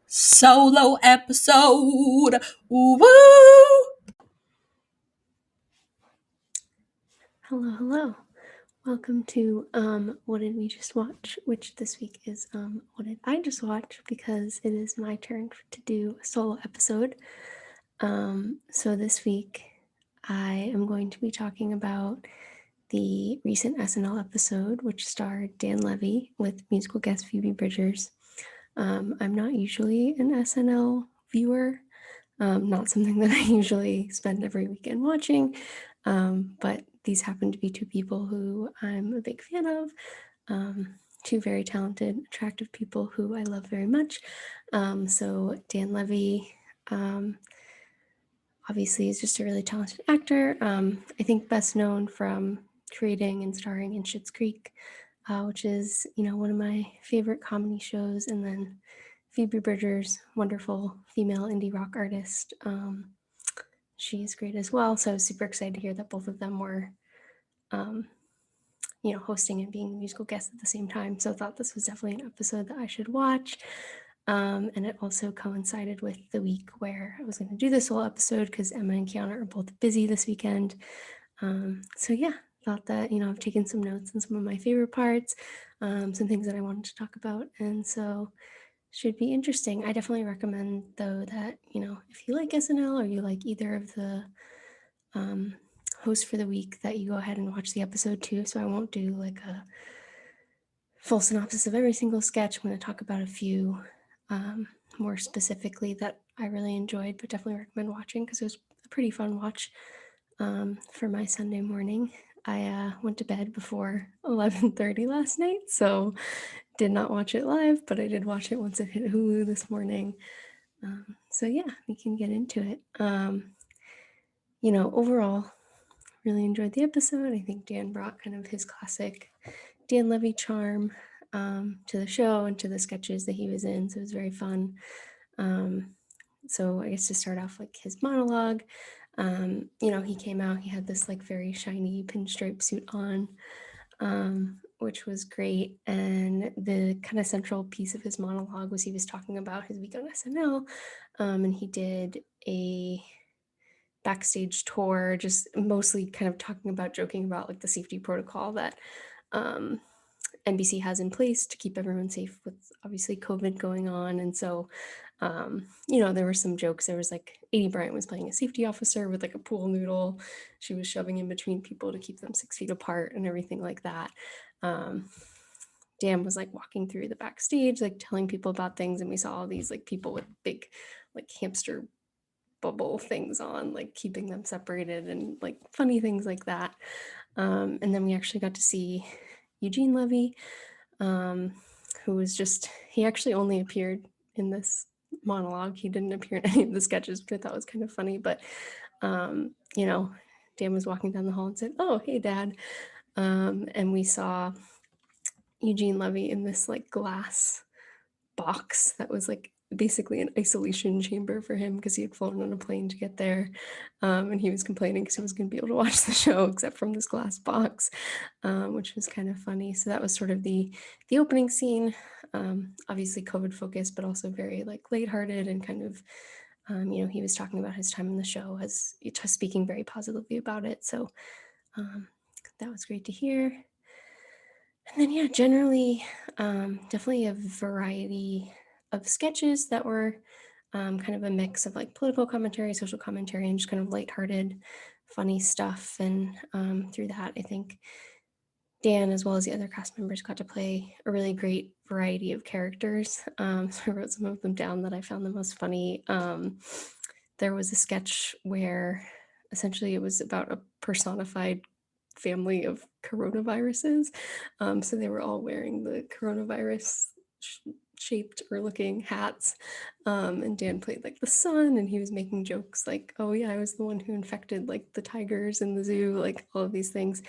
Solo episode. Woo! Hello. Welcome to What Did We Just Watch? Which this week is What Did I Just Watch? Because it is my turn to do a solo episode. So this week I am going to be talking about the recent SNL episode, which starred Dan Levy with musical guest Phoebe Bridgers. I'm not usually an SNL viewer. Not something that I usually spend every weekend watching, but these happen to be two people who I'm a big fan of, two very talented, attractive people who I love very much. So Dan Levy, obviously, is just a really talented actor. I think best known from creating and starring in Schitt's Creek, which is, one of my favorite comedy shows, and then Phoebe Bridgers, wonderful female indie rock artist. She's great as well. So I was super excited to hear that both of them were, hosting and being musical guests at the same time. So I thought this was definitely an episode that I should watch. And it also coincided with the week where I was going to do this whole episode because Emma and Kiana are both busy this weekend. So yeah, thought that, I've taken some notes on some of my favorite parts, some things that I wanted to talk about. And so should be interesting. I definitely recommend, though, that, if you like SNL or you like either of the hosts for the week, that you go ahead and watch the episode too. So I won't do like a full synopsis of every single sketch. I'm going to talk about a few more specifically that I really enjoyed, but definitely recommend watching because it was a pretty fun watch for my Sunday morning. I went to bed before 11:30 last night, so did not watch it live, but I did watch it once it hit Hulu this morning. So yeah, we can get into it. Overall, really enjoyed the episode. I think Dan brought kind of his classic Dan Levy charm to the show and to the sketches that he was in, so it was very fun. So I guess to start off, like his monologue, he came out, he had this like very shiny pinstripe suit on, which was great. And the kind of central piece of his monologue was he was talking about his week on SNL, and he did a backstage tour, just mostly kind of joking about like the safety protocol that NBC has in place to keep everyone safe with obviously COVID going on. And so, there were some jokes. There was like Adie Bryant was playing a safety officer with like a pool noodle. She was shoving in between people to keep them 6 feet apart and everything like that. Dan was like walking through the backstage, like telling people about things. And we saw all these like people with big like hamster bubble things on, like keeping them separated and like funny things like that. And then we actually got to see Eugene Levy, who was he actually only appeared in this monologue. He didn't appear in any of the sketches, which I thought was kind of funny. But, Dan was walking down the hall and said, "Oh, hey, Dad." And we saw Eugene Levy in this like glass box that was like basically an isolation chamber for him because he had flown on a plane to get there, and he was complaining because he was going to be able to watch the show except from this glass box, which was kind of funny. So that was sort of the opening scene, obviously COVID focused, but also very like lighthearted and kind of he was talking about his time in the show as speaking very positively about it. So that was great to hear. And then, yeah, generally, definitely a variety of sketches that were kind of a mix of like political commentary, social commentary, and just kind of lighthearted, funny stuff. And through that, I think Dan, as well as the other cast members, got to play a really great variety of characters. So I wrote some of them down that I found the most funny. There was a sketch where essentially it was about a personified family of coronaviruses. So they were all wearing the coronavirus shaped or looking hats. And Dan played like the sun, and he was making jokes like, "Oh yeah, I was the one who infected like the tigers in the zoo," like all of these things.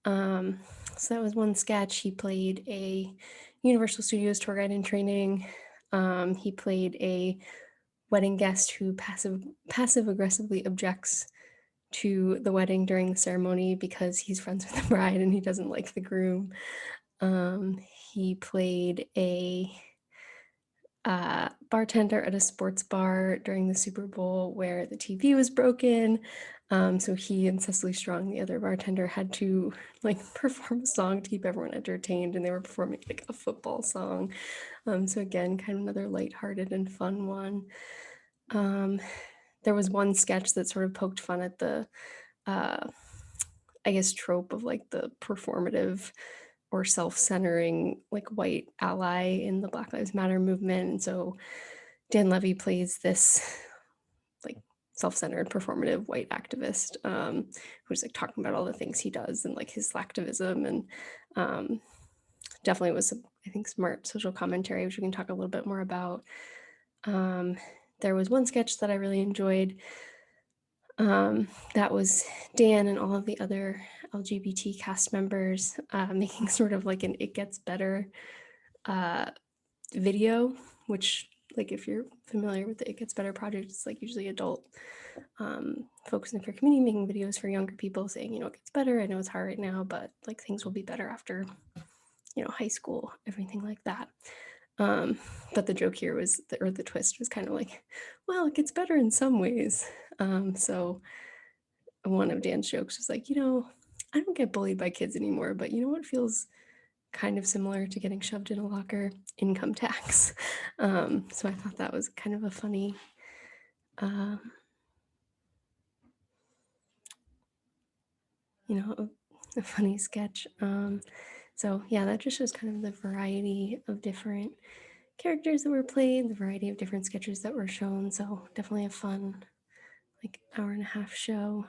So that was one sketch. He played a Universal Studios tour guide in training. He played a wedding guest who passive aggressively objects to the wedding during the ceremony because he's friends with the bride and he doesn't like the groom. He played a bartender at a sports bar during the Super Bowl where the TV was broken. So he and Cecily Strong, the other bartender, had to like perform a song to keep everyone entertained, and they were performing like a football song. So again, kind of another lighthearted and fun one. There was one sketch that sort of poked fun at the, I guess, trope of like the performative or self-centering like white ally in the Black Lives Matter movement. And so Dan Levy plays this like self-centered performative white activist, who's like talking about all the things he does and like his slacktivism, and definitely was some, I think, smart social commentary, which we can talk a little bit more about. There was one sketch that I really enjoyed. That was Dan and all of the other LGBT cast members making sort of like an It Gets Better video, which, like, if you're familiar with the It Gets Better project, it's like usually adult folks in the queer community making videos for younger people saying, you know, it gets better. I know it's hard right now, but like things will be better after, you know, high school, everything like that. But the joke here was, or the twist was kind of like, well, it gets better in some ways. So one of Dan's jokes was like, you know, I don't get bullied by kids anymore, but you know what feels kind of similar to getting shoved in a locker? Income tax. So I thought that was kind of a funny, you know, a funny sketch. So yeah, that just shows kind of the variety of different characters that were played, the variety of different sketches that were shown. So definitely a fun, like, hour and a half show.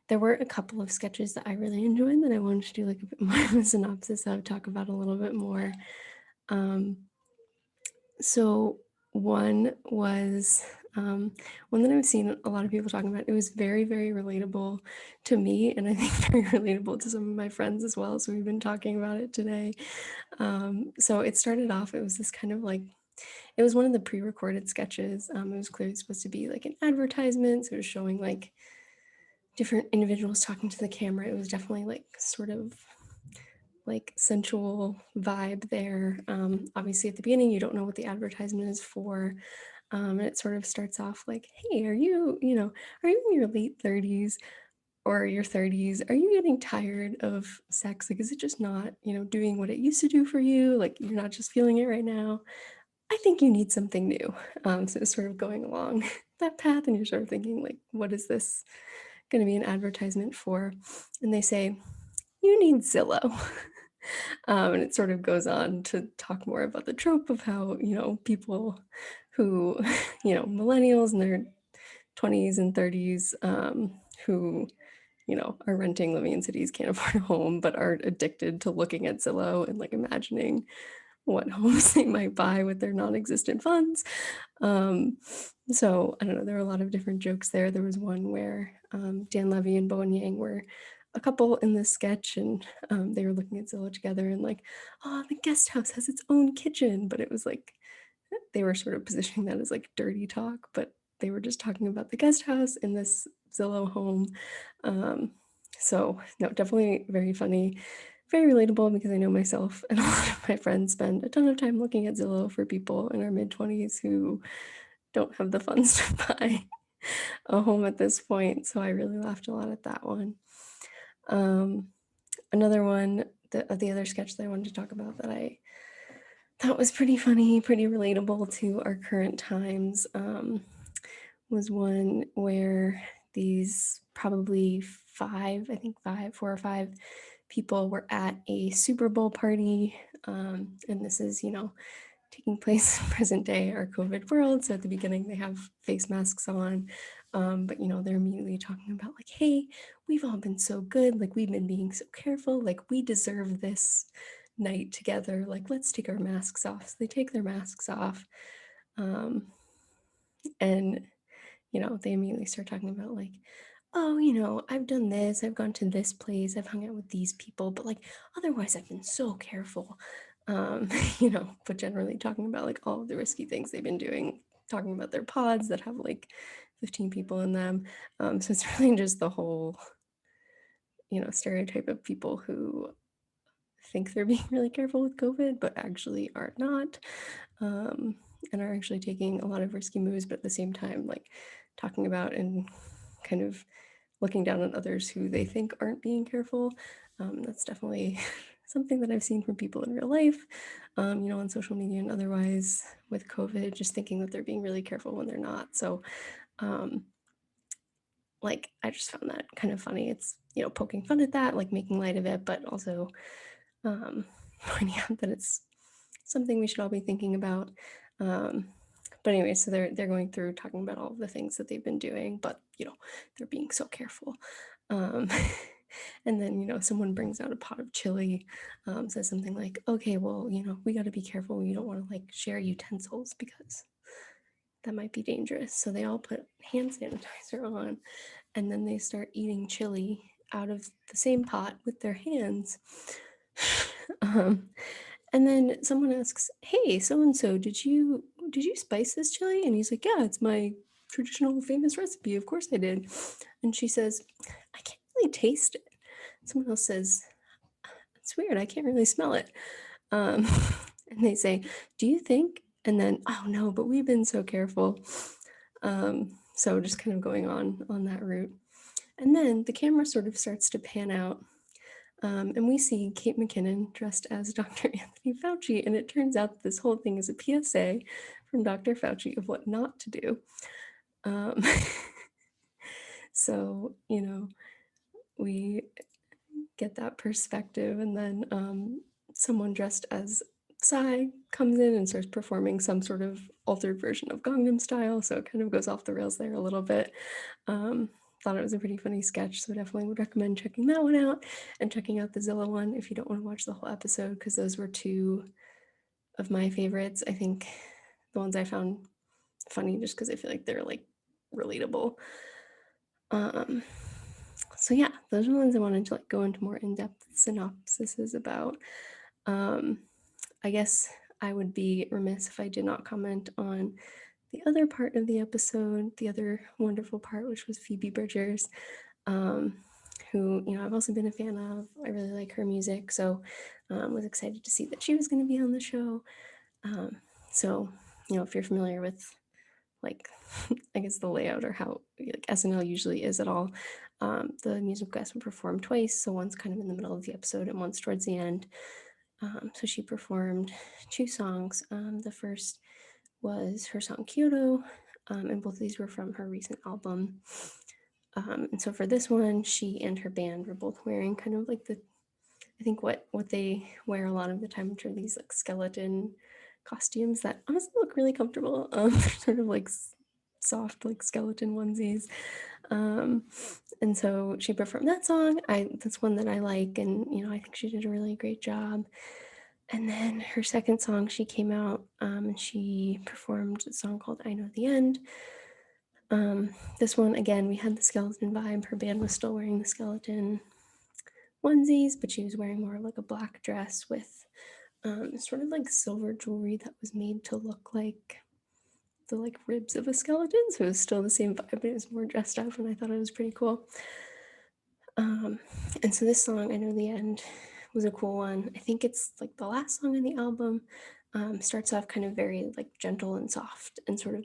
There were a couple of sketches that I really enjoyed that I wanted to do like a bit more of a synopsis of, talk about a little bit more. So one was one that I've seen a lot of people talking about. It was very, very relatable to me, and I think very relatable to some of my friends as well. So we've been talking about it today. So it started off, it was this kind of like, it was one of the pre-recorded sketches. It was clearly supposed to be like an advertisement. So it was showing like different individuals talking to the camera. It was definitely like sort of like sensual vibe there. Obviously at the beginning, you don't know what the advertisement is for. And it sort of starts off like, hey, are you, you know, are you in your late 30s or your 30s? Are you getting tired of sex? Like, is it just not, you know, doing what it used to do for you? Like, you're not just feeling it right now. I think you need something new. So it's sort of going along that path, and you're sort of thinking, like, what is this going to be an advertisement for? And they say, you need Zillow. And it sort of goes on to talk more about the trope of how, you know, people who, you know, millennials in their 20s and 30s, who, you know, are renting, living in cities, can't afford a home, but are addicted to looking at Zillow and like imagining what homes they might buy with their non-existent funds. So I don't know, there are a lot of different jokes there. There was one where Dan Levy and Bowen Yang were a couple in this sketch, and they were looking at Zillow together and like, oh, the guest house has its own kitchen, but it was like, they were sort of positioning that as like dirty talk, but they were just talking about the guest house in this Zillow home. So no, definitely very funny, very relatable, because I know myself and a lot of my friends spend a ton of time looking at Zillow for people in our mid-20s who don't have the funds to buy a home at this point. So I really laughed a lot at that one. Another one, the other sketch that I wanted to talk about that I thought was pretty funny, pretty relatable to our current times, was one where these probably five, I think five, 4 or 5 people were at a Super Bowl party. And this is, you know, taking place in present day, our COVID world. So at the beginning, they have face masks on. But, you know, they're immediately talking about like, hey, we've all been so good. Like, we've been being so careful. Like, we deserve this night together. Like, let's take our masks off. So they take their masks off. And you know, they immediately start talking about like, oh, you know, I've done this, I've gone to this place, I've hung out with these people, but like otherwise I've been so careful. You know, but generally talking about like all of the risky things they've been doing, talking about their pods that have like 15 people in them. So it's really just the whole, you know, stereotype of people who think they're being really careful with COVID, but actually are not, and are actually taking a lot of risky moves, but at the same time, like talking about and kind of looking down on others who they think aren't being careful. That's definitely something that I've seen from people in real life, on social media and otherwise with COVID, just thinking that they're being really careful when they're not. So, like, I just found that kind of funny. It's, poking fun at that, like making light of it, but also pointing out that it's something we should all be thinking about. But anyway, so they're going through talking about all of the things that they've been doing, but they're being so careful. Um, and then someone brings out a pot of chili, says something like, "Okay, well, we got to be careful. You don't want to like share utensils because that might be dangerous." So they all put hand sanitizer on, and then they start eating chili out of the same pot with their hands. um, and then someone asks, "Hey, so and so, did you spice this chili?" And he's like, "Yeah, it's my traditional famous recipe. Of course I did." And she says, "I can't really taste it." Someone else says, "It's weird. I can't really smell it." Um, and they say, "Do you think?" And then, "Oh no, but we've been so careful." So just kind of going on that route. And then the camera sort of starts to pan out, and we see Kate McKinnon dressed as Dr. Anthony Fauci, and it turns out that this whole thing is a PSA from Dr. Fauci of what not to do. Um, so, we get that perspective, and then someone dressed as Psy comes in and starts performing some sort of altered version of Gangnam Style, so it kind of goes off the rails there a little bit. Thought it was a pretty funny sketch, so definitely would recommend checking that one out and checking out the Zillow one if you don't want to watch the whole episode, because those were two of my favorites. I think the ones I found funny just because I feel like they're like relatable. Um, so yeah, those are the ones I wanted to like go into more in-depth synopsises about. I guess I would be remiss if I did not comment on the other part of the episode, the other wonderful part, which was Phoebe Bridgers, who I've also been a fan of. I really like her music, so was excited to see that she was going to be on the show. So if you're familiar with like I guess the layout or how like SNL usually is at all, the musical guests would perform twice, so once kind of in the middle of the episode and once towards the end. So she performed two songs. The first was her song Kyoto, and both of these were from her recent album. And so for this one, she and her band were both wearing kind of like I think what they wear a lot of the time, which are these like skeleton costumes that honestly look really comfortable. Sort of like soft like skeleton onesies. And so she performed that song. That's one that I like, and I think she did a really great job. And then her second song, she came out and she performed a song called "I Know the End." This one, again, we had the skeleton vibe. Her band was still wearing the skeleton onesies, but she was wearing more of like a black dress with sort of like silver jewelry that was made to look like the like ribs of a skeleton. So it was still the same vibe, but it was more dressed up, and I thought it was pretty cool. And so this song, "I Know the End," was a cool one. I think it's like the last song on the album. Starts off kind of very like gentle and soft and sort of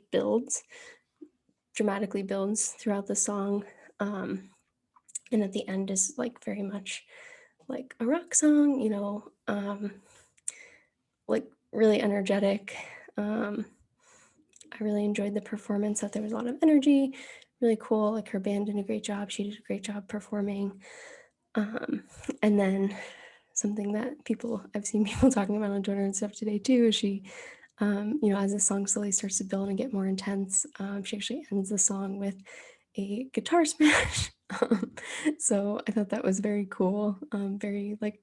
dramatically builds throughout the song. And at the end is like very much like a rock song, like really energetic. I really enjoyed the performance, that there was a lot of energy, really cool. Like her band did a great job. She did a great job performing. And then something that I've seen people talking about on Twitter and stuff today too, is she, as the song slowly starts to build and get more intense, she actually ends the song with a guitar smash. So I thought that was very cool. Very like,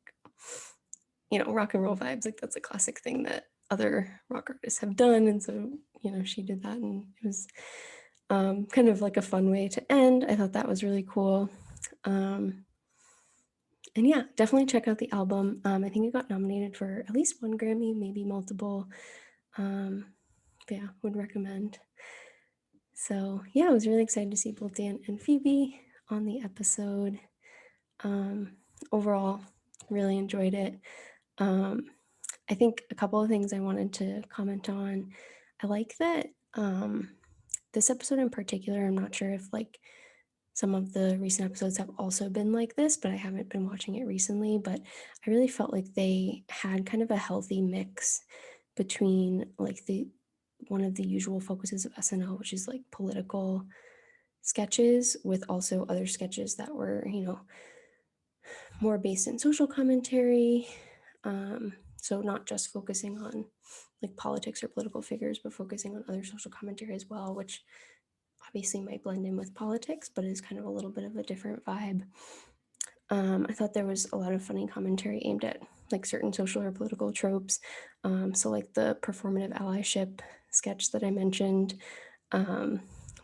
rock and roll vibes. Like that's a classic thing that other rock artists have done. And so, she did that, and it was kind of like a fun way to end. I thought that was really cool. And yeah, definitely check out the album. I think it got nominated for at least one Grammy, maybe multiple. But yeah, would recommend. So yeah, I was really excited to see both Dan and Phoebe on the episode. Overall, really enjoyed it. I think a couple of things I wanted to comment on. I like that this episode in particular, I'm not sure if like some of the recent episodes have also been like this, but I haven't been watching it recently. But I really felt like they had kind of a healthy mix between like the one of the usual focuses of SNL, which is like political sketches, with also other sketches that were, more based in social commentary. So not just focusing on like politics or political figures, but focusing on other social commentary as well, which obviously might blend in with politics, but is kind of a little bit of a different vibe. I thought there was a lot of funny commentary aimed at like certain social or political tropes. So like the performative allyship sketch that I mentioned,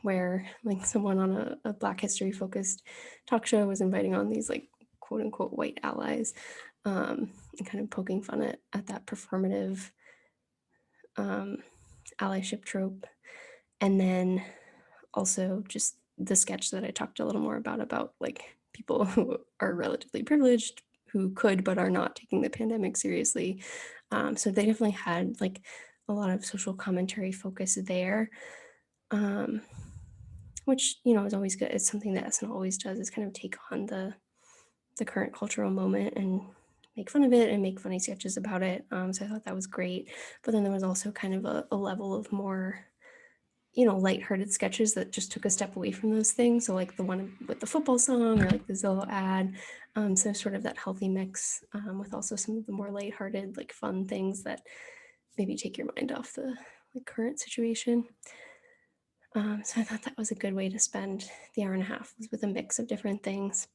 where like someone on a Black history focused talk show was inviting on these like quote unquote white allies, and kind of poking fun at that performative allyship trope. And then also just the sketch that I talked a little more about like people who are relatively privileged who could but are not taking the pandemic seriously. So they definitely had like a lot of social commentary focus there, which is always good. It's something that SNL always does, is kind of take on the current cultural moment and make fun of it and make funny sketches about it. So I thought that was great. But then there was also kind of a level of more lighthearted sketches that just took a step away from those things. So like the one with the football song or like the Zillow ad. So sort of that healthy mix, with also some of the more lighthearted, like fun things that maybe take your mind off the like current situation. So I thought that was a good way to spend the hour and a half, was with a mix of different things.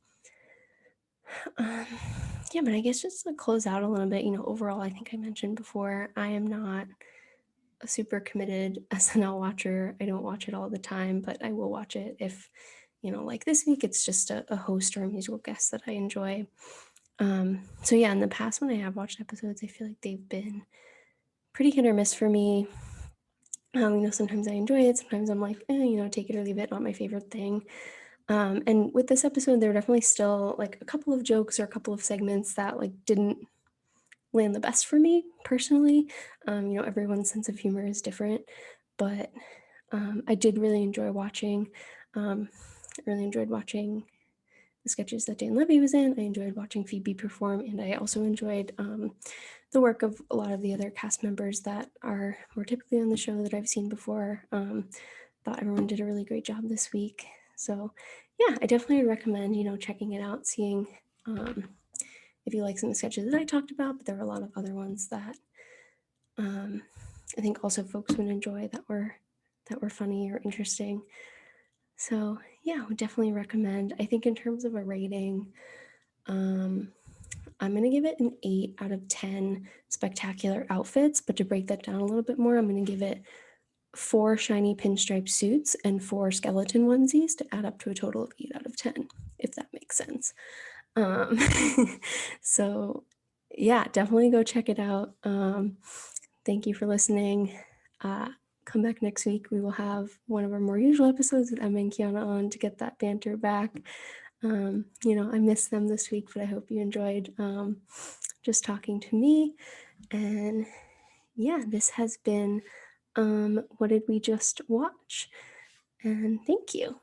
Yeah, but I guess just to close out a little bit, overall, I think I mentioned before, I am not a super committed SNL watcher. I don't watch it all the time, but I will watch it if, like this week, it's just a host or a musical guest that I enjoy. So yeah, in the past when I have watched episodes, I feel like they've been pretty hit or miss for me. Sometimes I enjoy it, sometimes I'm like, take it or leave it, not my favorite thing. And with this episode, there were definitely still like a couple of jokes or a couple of segments that like didn't land the best for me personally. Everyone's sense of humor is different, but I did really enjoy watching. I really enjoyed watching the sketches that Dan Levy was in. I enjoyed watching Phoebe perform, and I also enjoyed the work of a lot of the other cast members that are more typically on the show that I've seen before. Thought everyone did a really great job this week. So yeah, I definitely recommend, checking it out, seeing if you like some of the sketches that I talked about, but there were a lot of other ones that I think also folks would enjoy that were funny or interesting. So yeah, I would definitely recommend. I think in terms of a rating, I'm going to give it an 8 out of 10 spectacular outfits, but to break that down a little bit more, I'm going to give it 4 shiny pinstripe suits and 4 skeleton onesies to add up to a total of 8 out of 10, if that makes sense. Um, so yeah, definitely go check it out. Thank you for listening. Come back next week. We will have one of our more usual episodes with Emma and Kiana on to get that banter back. I missed them this week, but I hope you enjoyed just talking to me. And yeah, this has been What Did We Just Watch? And thank you.